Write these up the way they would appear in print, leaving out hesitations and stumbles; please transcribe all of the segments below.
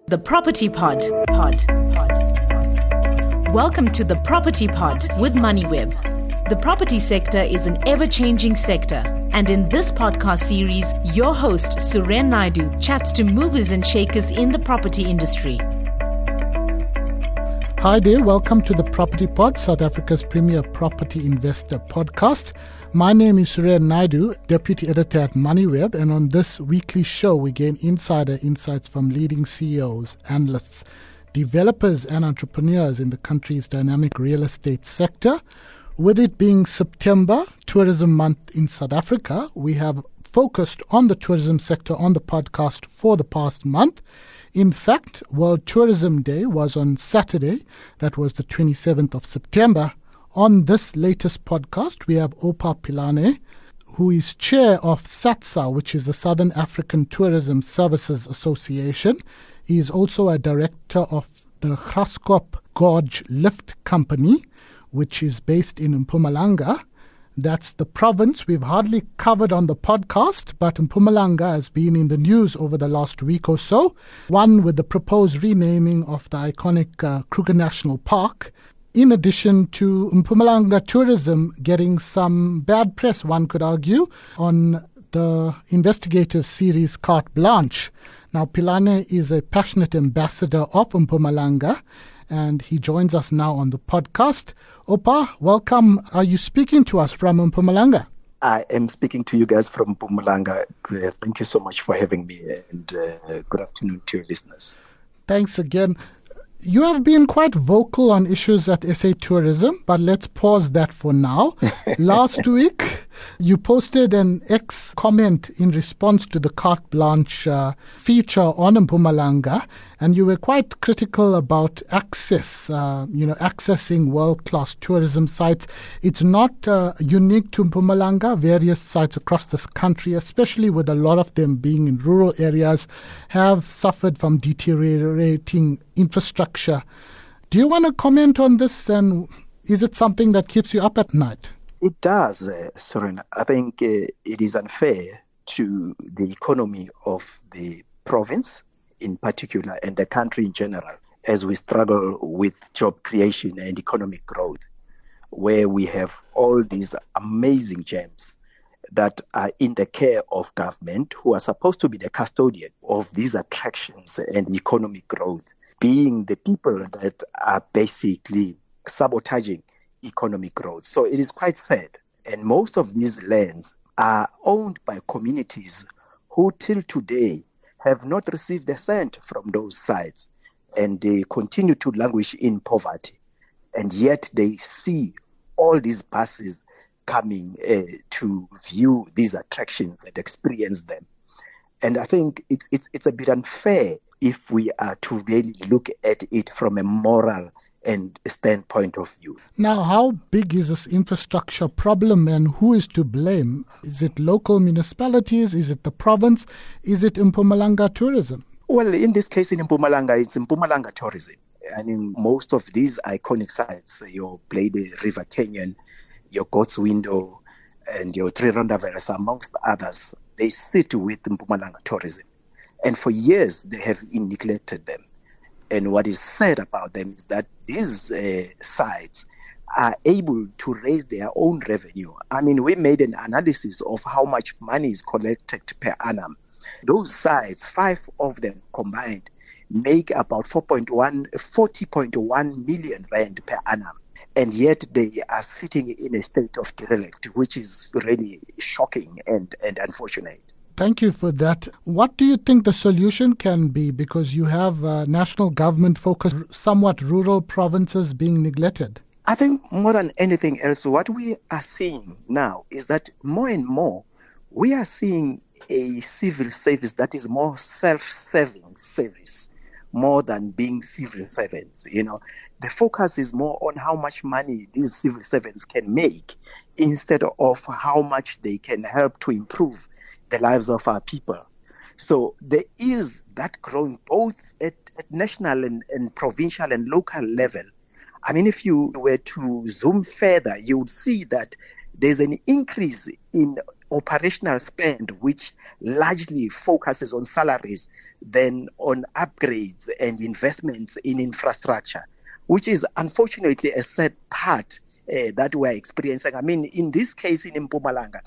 The Property Pod. Welcome to the Property Pod with Moneyweb. The property sector is an ever-changing sector. And in this podcast series, your host, Suren Naidu, chats to movers and shakers in the property industry. Hi there, welcome to the Property Pod, South Africa's premier property investor podcast. My name is Suren Naidu, Deputy Editor at Moneyweb, and on this weekly show we gain insider insights from leading CEOs, analysts, developers and entrepreneurs in the country's dynamic real estate sector. With it being September, Tourism Month in South Africa, we have focused on the tourism sector on the podcast for the past month. In fact, World Tourism Day was on Saturday, that was the 27th of September. On this latest podcast, we have Opa Pilane, who is chair of SATSA, which is the Southern African Tourism Services Association. He is also a director of the Graskop Gorge Lift Company, which is based in Mpumalanga. That's the province we've hardly covered on the podcast, but Mpumalanga has been in the news over the last week or so. One with the proposed renaming of the iconic Kruger National Park. In addition to Mpumalanga tourism getting some bad press, one could argue, on the investigative series Carte Blanche. Now, Pilane is a passionate ambassador of Mpumalanga, and he joins us now on the podcast. Opa, welcome. Are you speaking to us from Mpumalanga? I am speaking to you guys from Mpumalanga. Thank you so much for having me, and good afternoon to your listeners. Thanks again. You have been quite vocal on issues at SA Tourism, but let's pause that for now. Last week, you posted an X comment in response to the Carte Blanche feature on Mpumalanga, and you were quite critical about access, accessing world-class tourism sites. It's not unique to Mpumalanga. Various sites across this country, especially with a lot of them being in rural areas, have suffered from deteriorating infrastructure. Do you want to comment on this, and is it something that keeps you up at night? It does, Soren. I think it is unfair to the economy of the province in particular and the country in general as we struggle with job creation and economic growth, where we have all these amazing gems that are in the care of government, who are supposed to be the custodian of these attractions and economic growth, being the people that are basically sabotaging economic growth. So it is quite sad. And most of these lands are owned by communities who till today have not received a cent from those sites, and they continue to languish in poverty. And yet they see all these buses coming to view these attractions and experience them. And I think it's a bit unfair if we are to really look at it from a moral and standpoint of view. Now, how big is this infrastructure problem, and who is to blame? Is it local municipalities? Is it the province? Is it Mpumalanga tourism? Well, in this case, in Mpumalanga, it's Mpumalanga tourism. I mean, most of these iconic sites, your Blade River Canyon, your God's Window, and your Three Rondavels, amongst others, they sit with Mpumalanga tourism. And for years, they have neglected them. And what is said about them is that these sites are able to raise their own revenue. I mean, we made an analysis of how much money is collected per annum. Those sites, 5 of them combined, make about 40.1 million rand per annum. And yet they are sitting in a state of derelict, which is really shocking and unfortunate. Thank you for that. What do you think the solution can be? Because you have national government focused, somewhat rural provinces being neglected. I think more than anything else, what we are seeing now is that more and more we are seeing a civil service that is more self-serving service, more than being civil servants. You know, the focus is more on how much money these civil servants can make instead of how much they can help to improve the lives of our people. So there is that growing both at national and provincial and local level. I mean, if you were to zoom further, you would see that there's an increase in operational spend, which largely focuses on salaries, than on upgrades and investments in infrastructure, which is unfortunately a sad part that we're experiencing. I mean, in this case in Mpumalanga,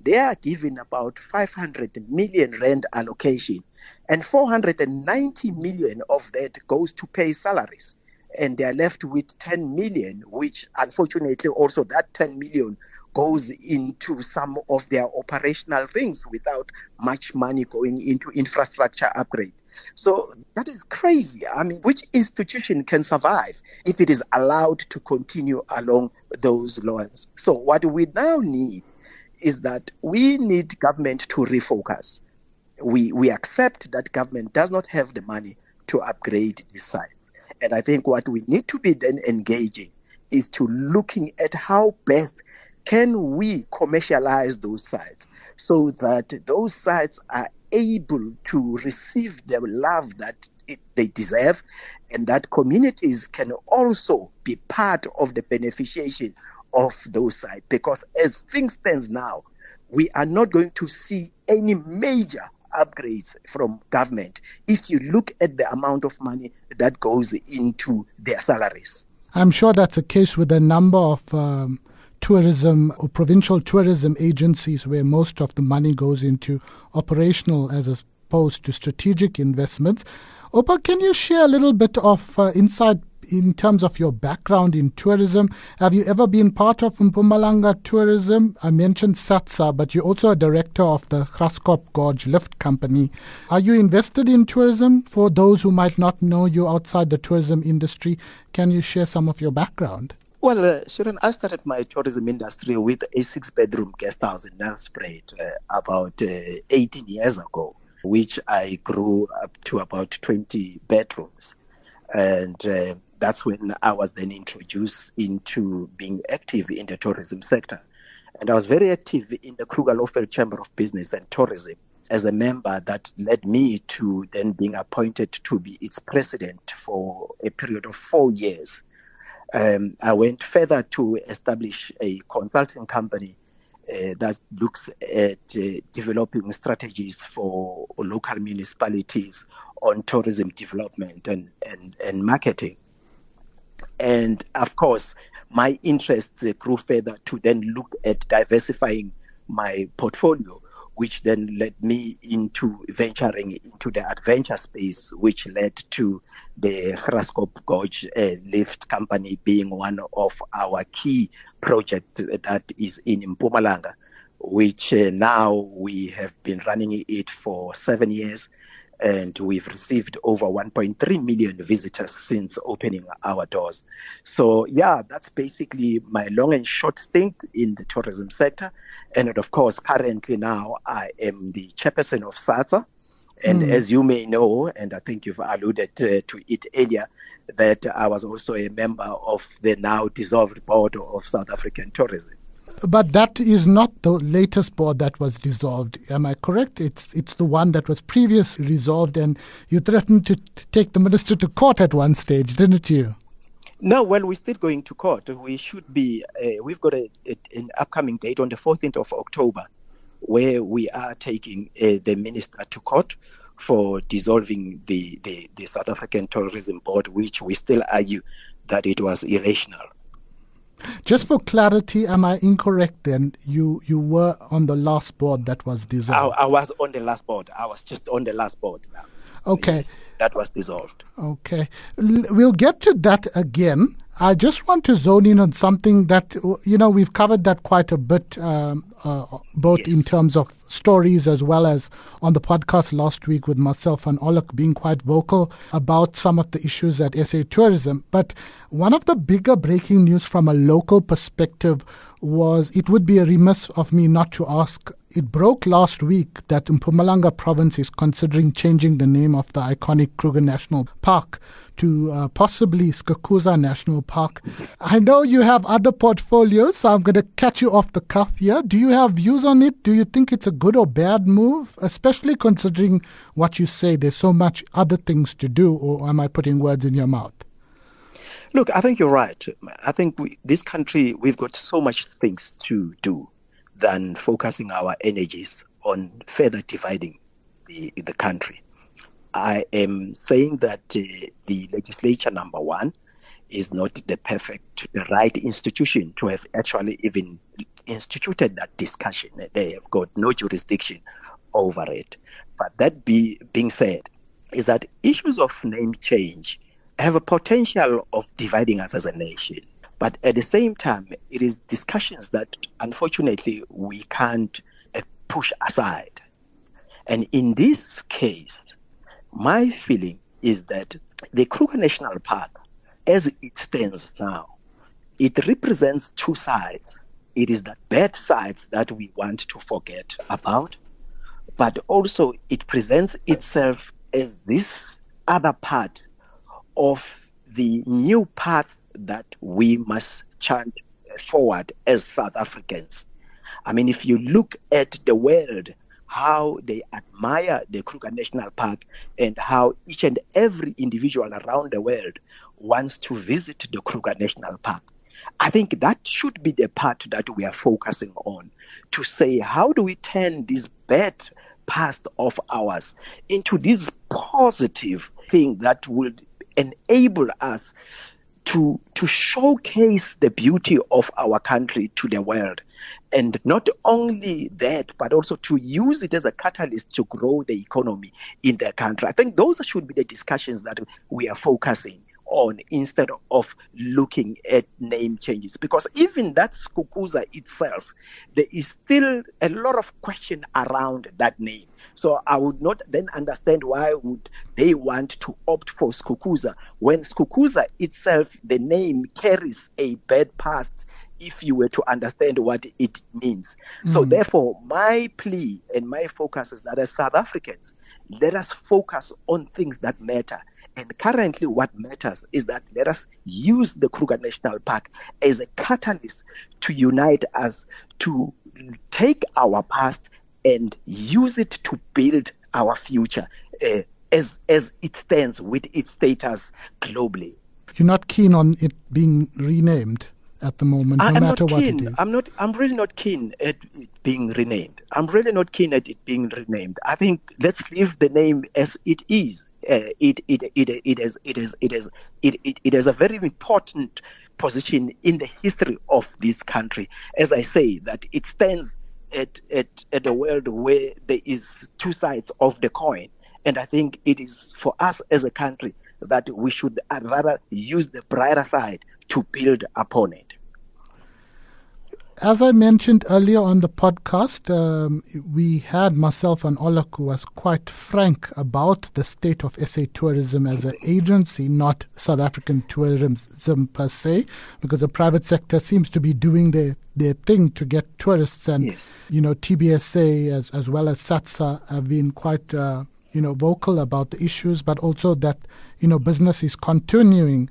they are given about 500 million rand allocation, and 490 million of that goes to pay salaries. And they are left with 10 million, which unfortunately also that 10 million goes into some of their operational things without much money going into infrastructure upgrade. So that is crazy. I mean, which institution can survive if it is allowed to continue along those lines? So what we now need is that we need government to refocus. We accept that government does not have the money to upgrade these sites. And I think what we need to be then engaging is to looking at how best can we commercialize those sites so that those sites are able to receive the love that they deserve, and that communities can also be part of the beneficiation of those sites. Because as things stand now, we are not going to see any major upgrades from government if you look at the amount of money that goes into their salaries. I'm sure that's the case with a number of tourism or provincial tourism agencies where most of the money goes into operational as opposed to strategic investments. Opa, can you share a little bit of insight in terms of your background in tourism? Have you ever been part of Mpumalanga tourism? I mentioned SATSA, but you're also a director of the Graskop Gorge Lift Company. Are you invested in tourism? For those who might not know you outside the tourism industry, can you share some of your background? Well, Sharon, I started my tourism industry with a 6-bedroom guest house in Nelspruit about 18 years ago, which I grew up to about 20 bedrooms. And that's when I was then introduced into being active in the tourism sector. And I was very active in the Kruger-Lofeld Chamber of Business and Tourism as a member that led me to then being appointed to be its president for a period of 4 years. I went further to establish a consulting company that looks at developing strategies for local municipalities on tourism development and marketing. And of course, my interest grew further to then look at diversifying my portfolio, which then led me into venturing into the adventure space, which led to the Graskop Gorge Lift Company being one of our key projects that is in Mpumalanga, which now we have been running it for 7 years. And we've received over 1.3 million visitors since opening our doors. So, yeah, that's basically my long and short stint in the tourism sector. And of course, currently now I am the chairperson of SATSA. And as you may know, and I think you've alluded to it earlier, that I was also a member of the now dissolved board of South African Tourism. But that is not the latest board that was dissolved. Am I correct? It's the one that was previously dissolved, and you threatened to take the minister to court at one stage, didn't you? No, well, we're still going to court. We should be. We've got an upcoming date on the 14th of October, where we are taking the minister to court for dissolving the South African Tourism Board, which we still argue that it was irrational. Just for clarity, am I incorrect then? You were on the last board that was dissolved. I was on the last board. I was just on the last board now. Okay. Yes, that was dissolved. Okay. We'll get to that again. I just want to zone in on something that, we've covered that quite a bit, both in terms of stories as well as on the podcast last week with myself and Olak being quite vocal about some of the issues at SA Tourism. But one of the bigger breaking news from a local perspective was, it would be a remiss of me not to ask, it broke last week that Mpumalanga province is considering changing the name of the iconic Kruger National Park to possibly Skakuza National Park. I know you have other portfolios, so I'm going to catch you off the cuff here. Do you have views on it? Do you think it's a good or bad move, especially considering what you say, there's so much other things to do, or am I putting words in your mouth? Look, I think you're right. I think this country, we've got so much things to do. than focusing our energies on further dividing the country. I am saying that the legislature, number one, is not the right institution to have actually even instituted that discussion. They have got no jurisdiction over it. But that being said, is that issues of name change have a potential of dividing us as a nation. But at the same time, it is discussions that unfortunately we can't push aside. And in this case, my feeling is that the Kruger National Park, as it stands now, it represents two sides. It is the bad sides that we want to forget about, but also it presents itself as this other part of the new path that we must chant forward as South Africans. I mean, if you look at the world, how they admire the Kruger National Park and how each and every individual around the world wants to visit the Kruger National Park, I think that should be the part that we are focusing on, to say, how do we turn this bad past of ours into this positive thing that will enable us to showcase the beauty of our country to the world. And not only that, but also to use it as a catalyst to grow the economy in the country. I think those should be the discussions that we are focusing on instead of looking at name changes. Because even that Skukuza itself, there is still a lot of question around that name. So I would not then understand why would they want to opt for Skukuza when Skukuza itself, the name carries a bad past if you were to understand what it means. So therefore, my plea and my focus is that as South Africans, let us focus on things that matter. And currently what matters is that let us use the Kruger National Park as a catalyst to unite us, to take our past and use it to build our future as it stands with its status globally. You're not keen on it being renamed at the moment, no matter what it is? I'm really not keen at it being renamed. I'm really not keen at it being renamed. I think let's leave the name as it is. It has a very important position in the history of this country. As I say, that it stands at a world where there is two sides of the coin. And I think it is for us as a country that we should rather use the brighter side to build upon it. As I mentioned earlier on the podcast, we had myself and Olak, who was quite frank about the state of SA tourism as an agency, not South African tourism per se, because the private sector seems to be doing their thing to get tourists. And, yes, TBSA as well as SATSA have been quite, vocal about the issues, but also that, business is continuing.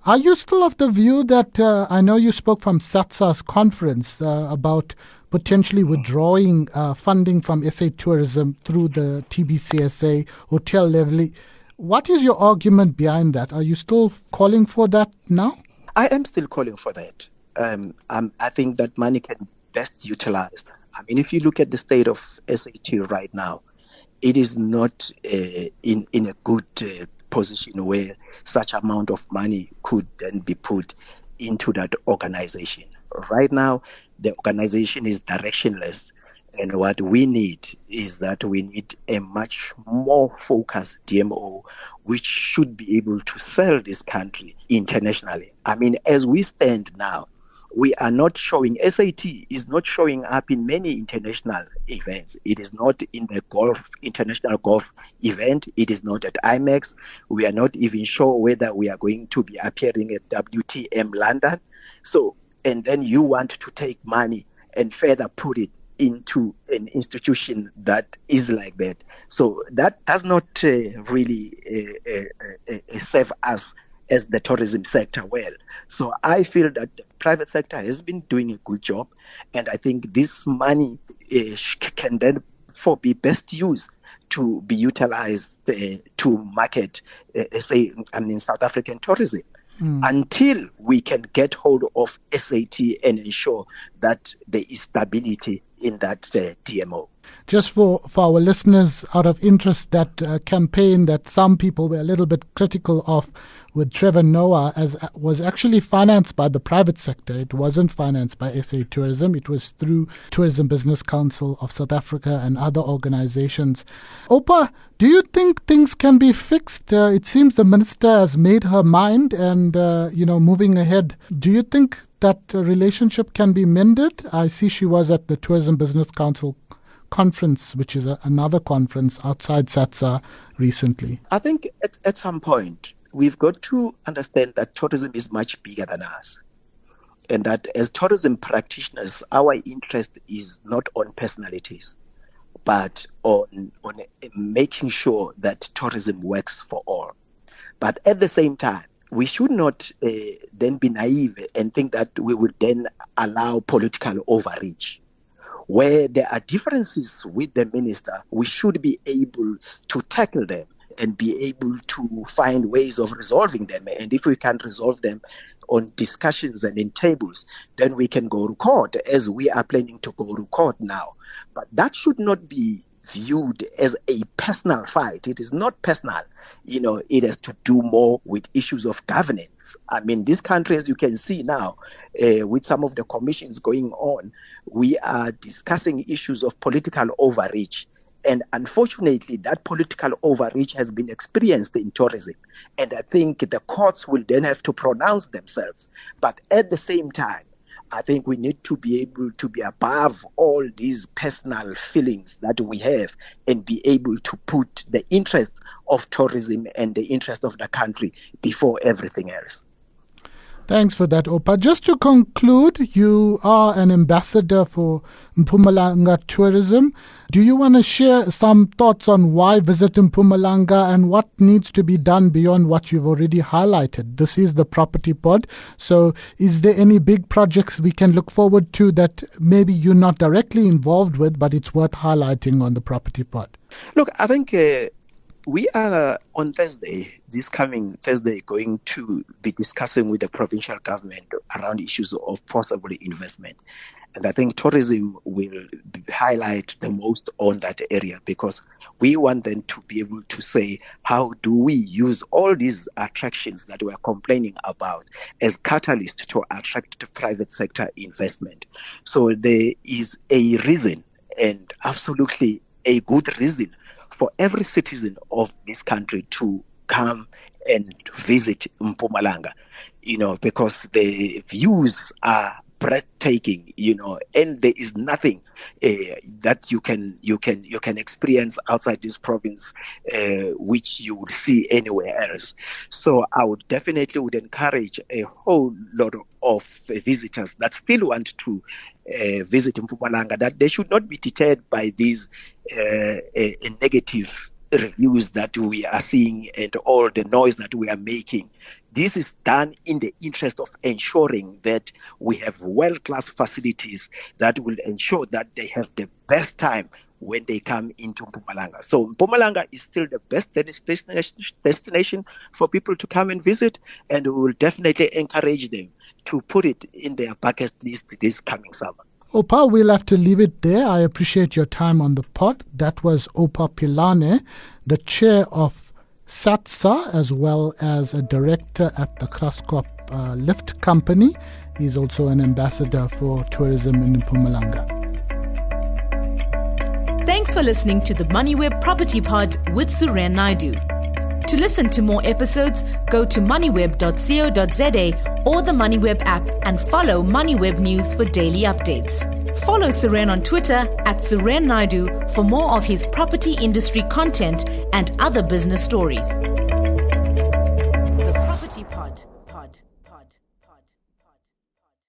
Are you still of the view that, I know you spoke from SATSA's conference about potentially withdrawing funding from SA Tourism through the TBCSA hotel level. What is your argument behind that? Are you still calling for that now? I am still calling for that. I think that money can be best utilized. I mean, if you look at the state of SAT right now, it is not in a good position where such amount of money could then be put into that organization. Right now, the organization is directionless, and what we need is that we need a much more focused DMO, which should be able to sell this country internationally. I mean, as we stand now, we are not showing, SAT is not showing up in many international events. It is not in the international golf event. It is not at IMEX. We are not even sure whether we are going to be appearing at WTM London. So, and then you want to take money and further put it into an institution that is like that. So that does not really serve us as the tourism sector well. So I feel that the private sector has been doing a good job, and I think this money can then be best used to be utilized to market, South African tourism. until we can get hold of SAT and ensure that there is stability in that TMO. Just for our listeners, out of interest, that campaign that some people were a little bit critical of with Trevor Noah was actually financed by the private sector. It wasn't financed by SA Tourism. It was through Tourism Business Council of South Africa and other organizations. Opa, do you think things can be fixed? It seems the minister has made her mind and, moving ahead. Do you think that relationship can be mended? I see she was at the Tourism Business Council conference, which is another conference outside SATSA recently. I think at some point, we've got to understand that tourism is much bigger than us. And that as tourism practitioners, our interest is not on personalities, but on making sure that tourism works for all. But at the same time, we should not then be naive and think that we would then allow political overreach. Where there are differences with the minister, we should be able to tackle them and be able to find ways of resolving them. And if we can't resolve them on discussions and in tables, then we can go to court, as we are planning to go to court now. But that should not be viewed as a personal fight. It is not personal. It has to do more with issues of governance. I mean, this country, as you can see now, with some of the commissions going on, we are discussing issues of political overreach. And unfortunately, that political overreach has been experienced in tourism. And I think the courts will then have to pronounce themselves. But at the same time, I think we need to be able to be above all these personal feelings that we have and be able to put the interest of tourism and the interest of the country before everything else. Thanks for that, Opa. Just to conclude, you are an ambassador for Mpumalanga tourism. Do you want to share some thoughts on why visit Mpumalanga and what needs to be done beyond what you've already highlighted? This is the Property Pod. So is there any big projects we can look forward to that maybe you're not directly involved with, but it's worth highlighting on the Property Pod? Look, I think we are on Thursday, this coming Thursday, going to be discussing with the provincial government around issues of possible investment. And I think tourism will highlight the most on that area, because we want them to be able to say, how do we use all these attractions that we are complaining about as catalyst to attract the private sector investment? So there is a reason, and absolutely a good reason, for every citizen of this country to come and visit Mpumalanga, because the views are breathtaking, and there is nothing that you can experience outside this province which you would see anywhere else. So I would definitely encourage a whole lot of visitors that still want to visit Mpumalanga, that they should not be deterred by these negative reviews that we are seeing and all the noise that we are making. This is done in the interest of ensuring that we have world-class facilities that will ensure that they have the best time when they come into Mpumalanga. So Mpumalanga is still the best destination for people to come and visit, and we will definitely encourage them to put it in their bucket list this coming summer. Opa, we'll have to leave it there. I appreciate your time on the pod. That was Opa Pilane, the chair of SATSA, as well as a director at the Kraskop Lift Company. He's also an ambassador for tourism in Mpumalanga. Thanks for listening to the Moneyweb Property Pod with Suren Naidu. To listen to more episodes, go to moneyweb.co.za or the Moneyweb app and follow Moneyweb News for daily updates. Follow Suren on Twitter @Suren Naidu for more of his property industry content and other business stories.